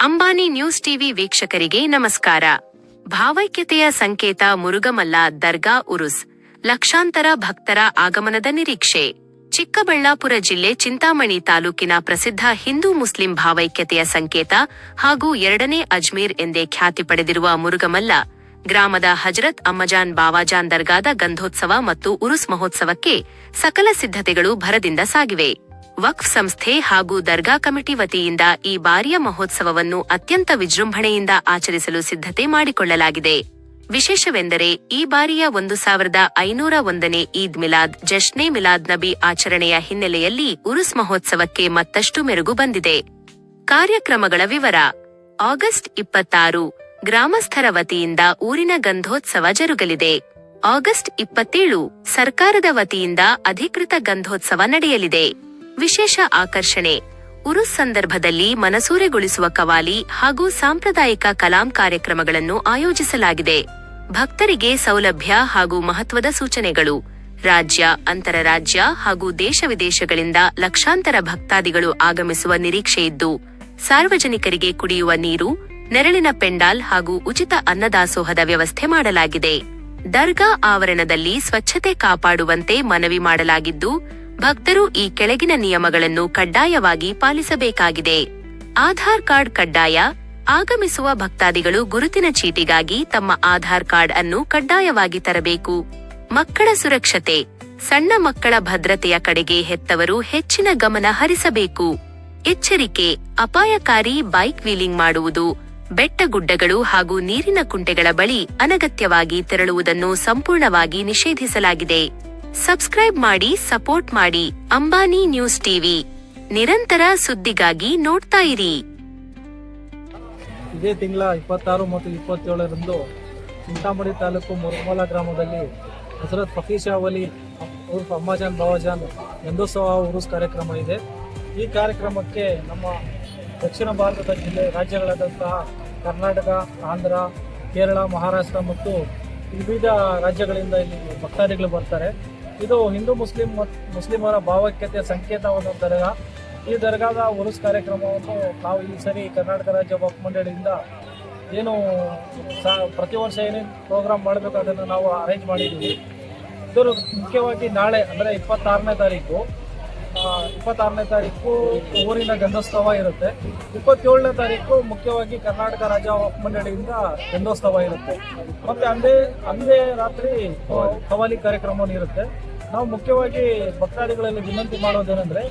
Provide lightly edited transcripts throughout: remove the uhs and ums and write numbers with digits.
Ambani news TV ವೀಕ್ಷಕರಿಗೆ ನಮಸ್ಕಾರ. ಭಾವೈಕ್ಯತೆಯ ಸಂಕೇತ ಮುರುಗಮಲ್ಲ ದರ್ಗಾ ಉರುಸ್, ಲಕ್ಷಾಂತರ ಭಕ್ತರ ಆಗಮನದ ನಿರೀಕ್ಷೆ. ಚಿಕ್ಕಬಳ್ಳಾಪುರ ಜಿಲ್ಲೆ ಚಿಂತಾಮಣಿ ತಾಲೂಕಿನ ಪ್ರಸಿದ್ಧ ಹಿಂದೂ ಮುಸ್ಲಿಂ ಭಾವೈಕ್ಯತೆಯ ಸಂಕೇತ ಹಾಗೂ ಎರಡನೇ ಅಜ್ಮೀರ್ ಎಂದೇ ಖ್ಯಾತಿ ಪಡೆದಿರುವ ಮುರುಗಮಲ್ಲ ಗ್ರಾಮದ ಹಜರತ್ ಅಮ್ಮಜಾನ್ ಬಾವಾಜಾನ್ ದರ್ಗಾದ ಗಂಧೋತ್ಸವ ಮತ್ತು ಉರುಸ್ ಮಹೋತ್ಸವಕ್ಕೆ ಸಕಲ ಸಿದ್ಧತೆಗಳು ಭರದಿಂದ ಸಾಗಿವೆ. ವಕ್ಫ್ ಸಂಸ್ಥೆ ಹಾಗೂ ದರ್ಗಾ ಕಮಿಟಿ ವತಿಯಿಂದ ಈ ಬಾರಿಯ ಮಹೋತ್ಸವವನ್ನು ಅತ್ಯಂತ ವಿಜೃಂಭಣೆಯಿಂದ ಆಚರಿಸಲು ಸಿದ್ಧತೆ ಮಾಡಿಕೊಳ್ಳಲಾಗಿದೆ. ವಿಶೇಷವೆಂದರೆ ಈ ಬಾರಿಯ 1501ನೇ ಈದ್ ಮಿಲಾದ್ ಜಶ್ನೆ ಮಿಲಾದ್ ನಬಿ ಆಚರಣೆಯ ಹಿನ್ನೆಲೆಯಲ್ಲಿ ಉರುಸ್ ಮಹೋತ್ಸವಕ್ಕೆ ಮತ್ತಷ್ಟು ಮೆರುಗು ಬಂದಿದೆ. ಕಾರ್ಯಕ್ರಮಗಳ ವಿವರ. ಆಗಸ್ಟ್ 26 ಗ್ರಾಮಸ್ಥರ ವತಿಯಿಂದ ಊರಿನ ಗಂಧೋತ್ಸವ ಜರುಗಲಿದೆ. ಆಗಸ್ಟ್ 27 ಸರ್ಕಾರದ ವತಿಯಿಂದ ಅಧಿಕೃತ ಗಂಧೋತ್ಸವ ನಡೆಯಲಿದೆ. ವಿಶೇಷ ಆಕರ್ಷಣೆ: ಉರುಸ್ ಸಂದರ್ಭದಲ್ಲಿ ಮನಸೂರೆಗೊಳಿಸುವ ಕವಾಲಿ ಹಾಗೂ ಸಾಂಪ್ರದಾಯಿಕ ಕಲಾಂ ಕಾರ್ಯಕ್ರಮಗಳನ್ನು ಆಯೋಜಿಸಲಾಗಿದೆ. ಭಕ್ತರಿಗೆ ಸೌಲಭ್ಯ ಹಾಗೂ ಮಹತ್ವದ ಸೂಚನೆಗಳು: ರಾಜ್ಯ, ಅಂತರರಾಜ್ಯ ಹಾಗೂ ದೇಶ ವಿದೇಶಗಳಿಂದ ಲಕ್ಷಾಂತರ ಭಕ್ತಾದಿಗಳು ಆಗಮಿಸುವ ನಿರೀಕ್ಷೆಯಿದ್ದು, ಸಾರ್ವಜನಿಕರಿಗೆ ಕುಡಿಯುವ ನೀರು, ನೆರಳಿನ ಪೆಂಡಾಲ್ ಹಾಗೂ ಉಚಿತ ಅನ್ನದಾಸೋಹದ ವ್ಯವಸ್ಥೆ ಮಾಡಲಾಗಿದೆ. ದರ್ಗಾ ಆವರಣದಲ್ಲಿ ಸ್ವಚ್ಛತೆ ಕಾಪಾಡುವಂತೆ ಮನವಿ ಮಾಡಲಾಗಿದ್ದು, ಭಕ್ತರು ಈ ಕೆಳಗಿನ ನಿಯಮಗಳನ್ನು ಕಡ್ಡಾಯವಾಗಿ ಪಾಲಿಸಬೇಕಾಗಿದೆ. ಆಧಾರ್ ಕಾರ್ಡ್ ಕಡ್ಡಾಯ. ಆಗಮಿಸುವ ಭಕ್ತಾದಿಗಳು ಗುರುತಿನ ಚೀಟಿಗಾಗಿ ತಮ್ಮ ಆಧಾರ್ ಕಾರ್ಡ್ ಅನ್ನು ಕಡ್ಡಾಯವಾಗಿ ತರಬೇಕು. ಮಕ್ಕಳ ಸುರಕ್ಷತೆ: ಸಣ್ಣ ಮಕ್ಕಳ ಭದ್ರತೆಯ ಕಡೆಗೆ ಹೆತ್ತವರು ಹೆಚ್ಚಿನ ಗಮನ ಹರಿಸಬೇಕು. ಎಚ್ಚರಿಕೆ: ಅಪಾಯಕಾರಿ ಬೈಕ್ ವೀಲಿಂಗ್ ಮಾಡುವುದು, ಬೆಟ್ಟಗುಡ್ಡಗಳು ಹಾಗೂ ನೀರಿನ ಕುಂಟೆಗಳ ಬಳಿ ಅನಗತ್ಯವಾಗಿ ತೆರಳುವುದನ್ನು ಸಂಪೂರ್ಣವಾಗಿ ನಿಷೇಧಿಸಲಾಗಿದೆ. ಸಬ್ಸ್ಕ್ರೈಬ್ ಮಾಡಿ, ಸಪೋರ್ಟ್ ಮಾಡಿ. ಅಂಬಾನಿ ನ್ಯೂಸ್ ಟಿವಿ, ನಿರಂತರ ಸುದ್ದಿಗಾಗಿ ನೋಡ್ತಾ ಇರಿ. ಇದೇ ತಿಂಗಳ 26 ಮತ್ತು 27ರಂದು ಚಿಂತಾಮಣಿ ತಾಲೂಕು ಮುರುಗಮಲ್ಲ ಗ್ರಾಮದಲ್ಲಿ ಹಜರತ್ ಫಕೀರ್ ವಲಿ ಉರ್ಫ್ ಅಮ್ಮಜಾನ್ ಬಾವಾಜಾನ್ ಗಂಧೋತ್ಸವ ಉರುಸ್ ಕಾರ್ಯಕ್ರಮ ಇದೆ. ಈ ಕಾರ್ಯಕ್ರಮಕ್ಕೆ ನಮ್ಮ ದಕ್ಷಿಣ ಭಾರತದ ರಾಜ್ಯಗಳಾದಂತಹ ಕರ್ನಾಟಕ, ಆಂಧ್ರ, ಕೇರಳ, ಮಹಾರಾಷ್ಟ್ರ ಮತ್ತು ವಿವಿಧ ರಾಜ್ಯಗಳಿಂದ ಇಲ್ಲಿ ಭಕ್ತಾದಿಗಳು ಬರ್ತಾರೆ. ಇದು ಹಿಂದೂ ಮುಸ್ಲಿಮರ ಭಾವೈಕ್ಯತೆಯ ಸಂಕೇತವಾದ ದರ್ಗಾ. ಈ ದರ್ಗಾದ ಉರುಸ್ ಕಾರ್ಯಕ್ರಮವನ್ನು ನಾವು ಈ ಸರಿ ಕರ್ನಾಟಕ ರಾಜ್ಯ ವಕ್ಫ್ ಮಂಡಳಿಯಿಂದ ಏನು ಪ್ರತಿ ವರ್ಷ ಏನೇನು ಪ್ರೋಗ್ರಾಮ್ ಮಾಡಬೇಕು ಅದನ್ನು ನಾವು ಅರೇಂಜ್ ಮಾಡಿದ್ದೀವಿ. ಇದರ ಮುಖ್ಯವಾಗಿ ನಾಳೆ ಅಂದರೆ 26ನೇ ತಾರೀಕು ಊರಿನ ಗಂಧೋತ್ಸವ ಇರುತ್ತೆ. 27ನೇ ತಾರೀಕು ಮುಖ್ಯವಾಗಿ ಕರ್ನಾಟಕ ರಾಜ್ಯ ವಕ್ಫ್ ಮಂಡಳಿಯಿಂದ ಗಂಧೋತ್ಸವ ಇರುತ್ತೆ. ಮತ್ತು ಅಂದೇ ರಾತ್ರಿ ಕವಾಲಿ ಕಾರ್ಯಕ್ರಮವನ್ನು ಇರುತ್ತೆ. ನಾವು ಮುಖ್ಯವಾಗಿ ಭಕ್ತಾದಿಗಳಲ್ಲಿ ವಿನಂತಿ ಮಾಡೋದೇನೆಂದರೆ,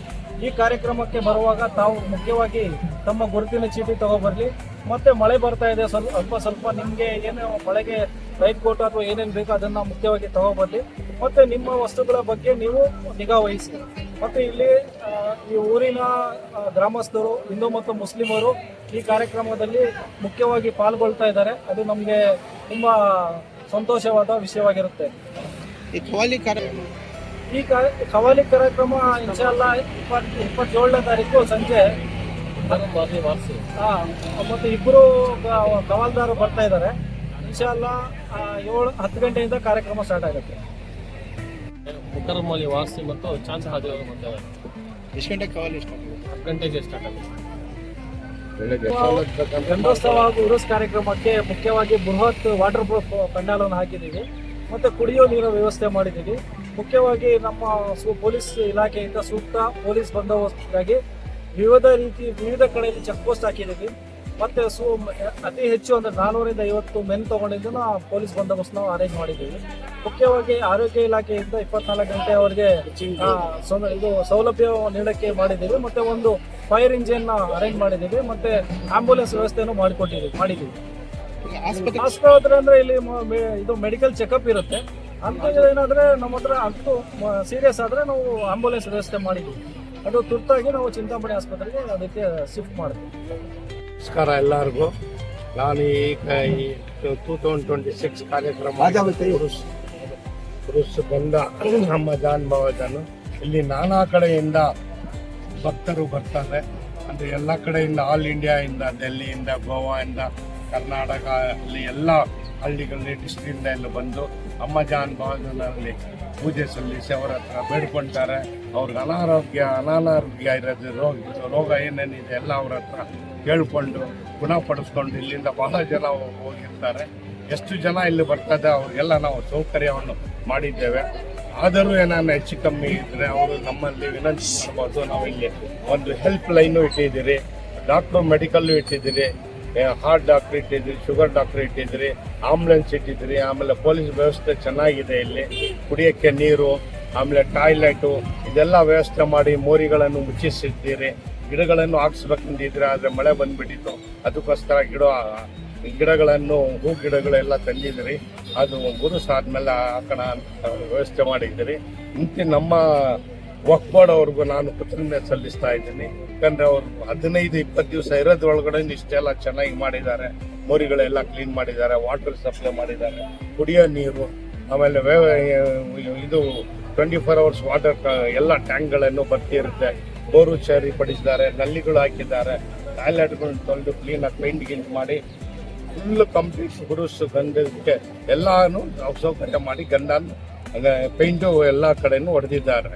ಈ ಕಾರ್ಯಕ್ರಮಕ್ಕೆ ಬರುವಾಗ ತಾವು ಮುಖ್ಯವಾಗಿ ತಮ್ಮ ಗುರುತಿನ ಚೀಟಿ ತಗೊಬರಲಿ. ಮತ್ತು ಮಳೆ ಬರ್ತಾ ಇದೆ, ಸ್ವಲ್ಪ ನಿಮಗೆ ಏನು ಮಳೆಗೆ ರೈನ್ ಕೋಟ್ ಅಥವಾ ಏನೇನು ಬೇಕೋ ಅದನ್ನು ಮುಖ್ಯವಾಗಿ ತಗೊಬರಲಿ. ಮತ್ತು ನಿಮ್ಮ ವಸ್ತುಗಳ ಬಗ್ಗೆ ನೀವು ನಿಗಾ ವಹಿಸಿ. ಮತ್ತು ಇಲ್ಲಿ ಈ ಊರಿನ ಗ್ರಾಮಸ್ಥರು, ಹಿಂದೂ ಮತ್ತು ಮುಸ್ಲಿಮರು ಈ ಕಾರ್ಯಕ್ರಮದಲ್ಲಿ ಮುಖ್ಯವಾಗಿ ಪಾಲ್ಗೊಳ್ತಾ ಇದ್ದಾರೆ. ಅದು ನಮಗೆ ತುಂಬ ಸಂತೋಷವಾದ ವಿಷಯವಾಗಿರುತ್ತೆ. ಈ ಕವಾಲಿ ಕಾರ್ಯಕ್ರಮ ಇನ್ಶಾಲ್ಲಾ 27ನೇ ತಾರೀಕು ಸಂಜೆ ಮತ್ತು ಇಬ್ಬರು ಕವಾಲ್ದಾರರು ಬರ್ತಾ ಇದ್ದಾರೆ. ಇನ್ಶಾಲ್ಲಾ 7-10 ಗಂಟೆಯಿಂದ ಕಾರ್ಯಕ್ರಮ ಸ್ಟಾರ್ಟ್ ಆಗುತ್ತೆ. ಮುಕರಮಲ್ಲಿ ವಾಸಿ ಮತ್ತು ಚಾನ್ಸ್ ಹಾದಿಯವರು ಬರ್ತಾರೆ. ಎಷ್ಟು ಗಂಟೆ ಕವಾಲಿ ಸ್ಟಾರ್ಟ್ ಆಗುತ್ತೆ? 10 ಗಂಟೆಗೆ ಸ್ಟಾರ್ಟ್ ಆಗುತ್ತೆ. ಗಂಧೋತ್ಸವ ಹಾಗೂ ಉರುಸ್ ಕಾರ್ಯಕ್ರಮಕ್ಕೆ ಮುಖ್ಯವಾಗಿ ಬೃಹತ್ ವಾಟರ್ ಪ್ರೂಫ್ ಪೆಂಡಾಲನ್ನು ಹಾಕಿದ್ದೀವಿ ಮತ್ತು ಕುಡಿಯೋ ನೀರಿನ ವ್ಯವಸ್ಥೆ ಮಾಡಿದ್ದೀವಿ. ಮುಖ್ಯವಾಗಿ ನಮ್ಮ ಪೊಲೀಸ್ ಇಲಾಖೆಯಿಂದ ಸೂಕ್ತ ಪೊಲೀಸ್ ಬಂದೋಬಸ್ತ್ಗಾಗಿ ವಿವಿಧ ಕಡೆಯಲ್ಲಿ ಚೆಕ್ ಪೋಸ್ಟ್ ಹಾಕಿದ್ದೀವಿ. ಮತ್ತು ಅತಿ ಹೆಚ್ಚು ಅಂದರೆ 450 ಮೆನ್ ತೊಗೊಂಡಿದ್ದು ಪೊಲೀಸ್ ಬಂದೋಬಸ್ತ್ ನಾವು ಅರೇಂಜ್ ಮಾಡಿದ್ದೀವಿ. ಮುಖ್ಯವಾಗಿ ಆರೋಗ್ಯ ಇಲಾಖೆಯಿಂದ 24 ಗಂಟೆವರೆಗೆ ಇದು ಸೌಲಭ್ಯ ನೀಡೋಕ್ಕೆ ಮಾಡಿದ್ದೀವಿ. ಮತ್ತು ಒಂದು ಫೈರ್ ಇಂಜಿನ್ ಅರೇಂಜ್ ಮಾಡಿದ್ದೀವಿ. ಮತ್ತು ಆಂಬ್ಯುಲೆನ್ಸ್ ವ್ಯವಸ್ಥೆಯನ್ನು ಮಾಡಿದ್ದೀವಿ. ಆಸ್ಪತ್ರೆ ಅಂದರೆ ಇಲ್ಲಿ ಇದು ಮೆಡಿಕಲ್ ಚೆಕಪ್ ಇರುತ್ತೆ. ಏನಾದರೆ ನಮ್ಮ ಹತ್ರ ಅಂತೂ ಸೀರಿಯಸ್ ಆದರೆ ನಾವು ಆಂಬ್ಯುಲೆನ್ಸ್ ವ್ಯವಸ್ಥೆ ಮಾಡಿದ್ದೀವಿ. ಅದು ತುರ್ತಾಗಿ ನಾವು ಚಿಂತಾಮಣಿ ಆಸ್ಪತ್ರೆಗೆ ಅದಕ್ಕೆ ಶಿಫ್ಟ್ ಮಾಡ್ತೀವಿ. ನಮಸ್ಕಾರ ಎಲ್ಲರಿಗೂ. ನಾನು ಈಗ ಈ 2026 ಕಾರ್ಯಕ್ರಮ ಉರುಸ್ ಬಂದ ಅಮ್ಮಜಾನ್ ಬಾವಾಜಾನ್ ಇಲ್ಲಿ ನಾನಾ ಕಡೆಯಿಂದ ಭಕ್ತರು ಬರ್ತಾರೆ. ಅಂದರೆ ಎಲ್ಲ ಕಡೆಯಿಂದ, ಆಲ್ ಇಂಡಿಯಾದಿಂದ, ಡೆಲ್ಲಿಯಿಂದ, ಗೋವಾದಿಂದ, ಕರ್ನಾಟಕ ಅಲ್ಲಿ ಎಲ್ಲ ಹಳ್ಳಿಗಳಲ್ಲಿ ಡಿಸ್ಟ್ರಿಕ್ಟಿಂದ ಎಲ್ಲ ಬಂದು ಅಮ್ಮಜಾನ್ ಬಾವಾಜಾನಲ್ಲಿ ಪೂಜೆ ಸಲ್ಲಿಸಿ ಅವರ ಹತ್ರ ಬೇಡ್ಕೊಳ್ತಾರೆ. ಅವ್ರಿಗೆ ಅನಾರೋಗ್ಯ ಇರೋದು ರೋಗ ಏನೇನಿದೆ ಎಲ್ಲ ಅವ್ರ ಹತ್ರ ಕೇಳಿಕೊಂಡು ಗುಣಪಡಿಸ್ಕೊಂಡು ಇಲ್ಲಿಂದ ಬಹಳ ಜನ ಹೋಗಿರ್ತಾರೆ. ಎಷ್ಟು ಜನ ಇಲ್ಲಿ ಬರ್ತದೆ ಅವ್ರಿಗೆಲ್ಲ ನಾವು ಸೌಕರ್ಯವನ್ನು ಮಾಡಿದ್ದೇವೆ. ಆದರೂ ಏನಾದ್ರು ಹೆಚ್ಚು ಕಮ್ಮಿ ಇದ್ದರೆ ಅವರು ನಮ್ಮಲ್ಲಿ ವಿನಂತಿ ಮಾಡ್ಬೋದು. ನಾವು ಇಲ್ಲಿ ಒಂದು ಹೆಲ್ಪ್ ಲೈನು ಇಟ್ಟಿದ್ದೀರಿ, ಡಾಕ್ಟ್ರು ಮೆಡಿಕಲ್ಲು ಇಟ್ಟಿದ್ದೀರಿ, ಹಾರ್ಟ್ ಡಾಕ್ಟ್ರ್ ಇಟ್ಟಿದ್ದೀರಿ, ಶುಗರ್ ಡಾಕ್ಟ್ರ್ ಇಟ್ಟಿದ್ದೀರಿ, ಆಂಬುಲೆನ್ಸ್ ಇಟ್ಟಿದ್ದೀರಿ. ಆಮೇಲೆ ಪೊಲೀಸ್ ವ್ಯವಸ್ಥೆ ಚೆನ್ನಾಗಿದೆ ಇಲ್ಲಿ, ಕುಡಿಯೋಕ್ಕೆ ನೀರು, ಆಮೇಲೆ ಟಾಯ್ಲೆಟು ಇದೆಲ್ಲ ವ್ಯವಸ್ಥೆ ಮಾಡಿ ಮೋರಿಗಳನ್ನು ಮುಚ್ಚಿಸಿದ್ದೀರಿ. ಗಿಡಗಳನ್ನು ಹಾಕ್ಸ್ಬೇಕಂದಿದ್ರೆ ಆದರೆ ಮಳೆ ಬಂದುಬಿಟ್ಟಿತ್ತು, ಅದಕ್ಕೋಸ್ಕರ ಗಿಡಗಳನ್ನು ಹೂ ಗಿಡಗಳೆಲ್ಲ ತಂದಿದ್ದೀರಿ. ಅದು ಗುರುಸ್ ಆದಮೇಲೆ ಹಾಕೋಣ ಅಂತ ವ್ಯವಸ್ಥೆ ಮಾಡಿದ್ದೀರಿ. ಇಂತಿ ನಮ್ಮ ವಕ್ಫ್ ಬೋರ್ಡ್ ಅವ್ರಿಗೂ ನಾನು ಕೃತಜ್ಞತೆ ಸಲ್ಲಿಸ್ತಾ ಇದ್ದೀನಿ. ಯಾಕಂದರೆ ಅವರು 15-20 ದಿವಸ ಇರೋದ್ರೊಳಗಡೆ ಇಷ್ಟೆಲ್ಲ ಚೆನ್ನಾಗಿ ಮಾಡಿದ್ದಾರೆ. ಮೋರಿಗಳೆಲ್ಲ ಕ್ಲೀನ್ ಮಾಡಿದ್ದಾರೆ, ವಾಟರ್ ಸಪ್ಲೈ ಮಾಡಿದ್ದಾರೆ, ಕುಡಿಯೋ ನೀರು, ಆಮೇಲೆ ಇದು 24 hours ವಾಟರ್ ಎಲ್ಲ ಟ್ಯಾಂಕ್ಗಳನ್ನು ಬರ್ತಿರುತ್ತೆ. ಬೋರು ಚೇರಿ ಪಡಿಸಿದ್ದಾರೆ, ನಲ್ಲಿಗಳು ಹಾಕಿದ್ದಾರೆ, ಟಾಯ್ಲೆಟ್ಗಳನ್ನ ತೊಳೆದು ಕ್ಲೀನಾಗಿ ಪೇಂಟ್ ಗಿಂಟ್ ಮಾಡಿ ಫುಲ್ ಕಂಪ್ಲೀಟ್ ಗುರುಸ್ ಗಂಧಕ್ಕೆ ಎಲ್ಲಾನು ಸೌಕರ್ಯ ಮಾಡಿ ಗಂಧನ ಪೇಂಟು ಎಲ್ಲ ಕಡೆನೂ ಹೊಡೆದಿದ್ದಾರೆ.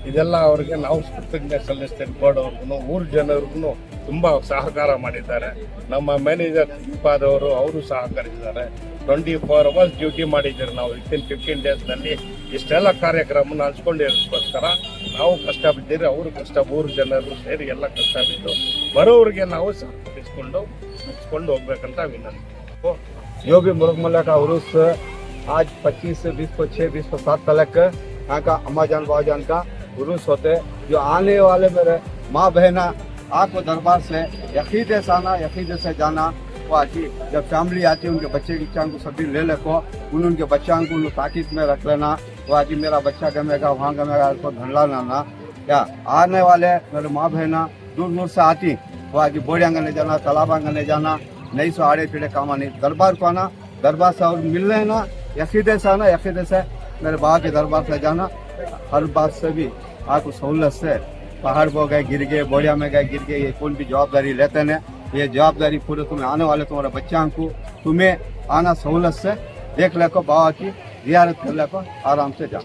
ಇದೆಲ್ಲ ಅವ್ರಿಗೆ ನಾವು ಕೃತಜ್ಞತೆ ಸಲ್ಲಿಸ್ತೇನೆ. ಬೋರ್ಡ್ ಅವ್ರಿಗೂ ಊರ ಜನರಿಗೂ ತುಂಬ ಸಹಕಾರ ಮಾಡಿದ್ದಾರೆ. ನಮ್ಮ ಮ್ಯಾನೇಜರ್ ದೀಪಾದವರು ಅವರು ಸಹಕರಿಸಿದ್ದಾರೆ. 24 hours ಡ್ಯೂಟಿ ಮಾಡಿದ್ದೀರಿ. ನಾವು ವಿತಿನ್ 15 ಡೇಸ್ನಲ್ಲಿ ಇಷ್ಟೆಲ್ಲ ಕಾರ್ಯಕ್ರಮ ಹಂಚ್ಕೊಂಡಿರೋದಕ್ಕೋಸ್ಕರ ನಾವು ಕಷ್ಟ ಬಿದ್ದೀರಿ, ಅವರು ಕಷ್ಟ, ಊರು ಜನರು ಸೇರಿ ಎಲ್ಲ ಕಷ್ಟ ಬಿದ್ದು ಬರೋರಿಗೆ ನಾವು ಸಹಕರಿಸ್ಕೊಂಡು ಮುಗಿಸ್ಕೊಂಡು ಹೋಗ್ಬೇಕಂತ ವಿನಂತಿ. जो भी मुरुगमल्ला का उर्स आज 25 से 20 को 7 तक यहाँ का अम्मा जान बाबा जान का उर्स होते, जो आने वाले मेरे माँ बहना आपको दरबार से यकीदे से आना, यकीदे से जाना। वो आती जब फैमिली आती है उनके बच्चे की चांग को सभी ले लेको, उनके बच्चा को ताकीद में रख लेना। वो आज मेरा बच्चा गमेगा, वहाँ गमेगा, उसको धंडला लाना। या आने वाले मेरे माँ बहना दूर दूर से आती, वो आज बोड़ी आंगन ले जाना, तालाब आंगन ले जाना, नहीं सो आड़े पीड़े काम आने, दरबार को आना, दरबार से और मिल लेना, यकीदे से आना, यकीदे से मेरे बाबा के दरबार से जाना। हर बात से भी आपको सहूलत से पहाड़ पर गए गिर गए, बोड़िया में गए गिर गए, ये कौन भी जवाबदारी लेते हैं। ये जवाबदारी पूरे तुम्हें आने वाले तुम्हारे बच्चों को तुम्हें आना सहूलत से देख ले को, बाबा की जियारत कर ले को, आराम से जाओ।